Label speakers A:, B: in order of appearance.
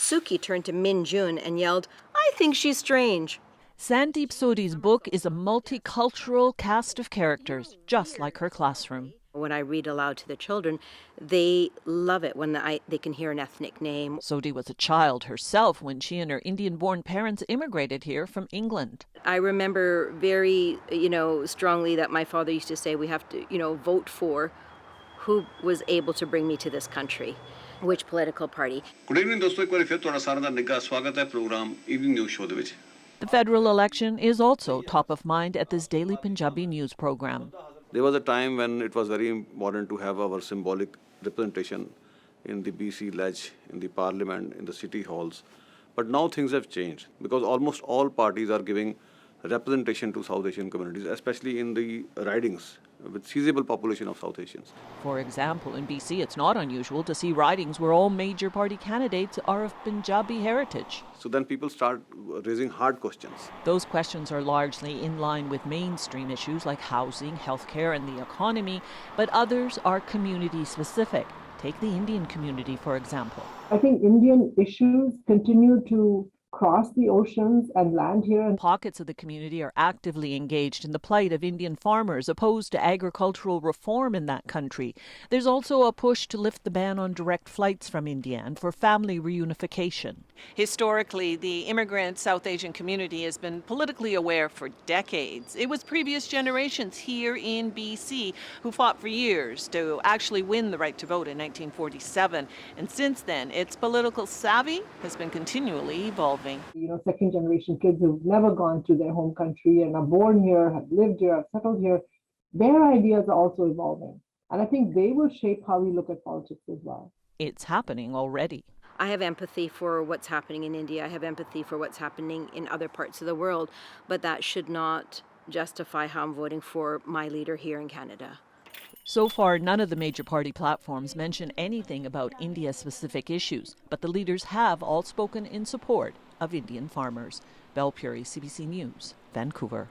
A: Suki turned to Min Jun and yelled, "I think she's strange."
B: Sandeep Sodhi's book is a multicultural cast of characters, just like her classroom.
A: When I read aloud to the children, they love it when they can hear an ethnic name.
B: Sodhi was a child herself when she and her Indian-born parents immigrated here from England.
A: I remember very, strongly that my father used to say we have to, vote for who was able to bring me to this country, which political party.
C: Good evening, दोस्तों एक बार फिर तुहाडा सारा दा निੱਘਾ स्वागत है programme evening news show ਦੇ ਵਿੱਚ।
B: The federal election is also top of mind at this daily Punjabi news program.
C: There was a time when it was very important to have our symbolic representation in the BC ledge, in the parliament, in the city halls. But now things have changed because almost all parties are giving representation to South Asian communities, especially in the ridings with sizable population of South Asians.
B: For example, in BC, it's not unusual to see ridings where all major party candidates are of Punjabi heritage.
C: So then people start raising hard questions.
B: Those questions are largely in line with mainstream issues like housing, healthcare, and the economy, but others are community-specific. Take the Indian community, for example.
D: I think Indian issues continue to cross the oceans and land here.
B: Pockets of the community are actively engaged in the plight of Indian farmers opposed to agricultural reform in that country. There's also a push to lift the ban on direct flights from India and for family reunification.
E: Historically, the immigrant South Asian community has been politically aware for decades. It was previous generations here in BC who fought for years to actually win the right to vote in 1947. And since then, its political savvy has been continually evolving.
D: Second generation kids who've never gone to their home country and are born here, have lived here, have settled here, their ideas are also evolving. And I think they will shape how we look at politics as well.
B: It's happening already.
A: I have empathy for what's happening in India. I have empathy for what's happening in other parts of the world, but that should not justify how I'm voting for my leader here in Canada.
B: So far, none of the major party platforms mention anything about India-specific issues, but the leaders have all spoken in support of Indian farmers. Belle Puri, CBC News, Vancouver.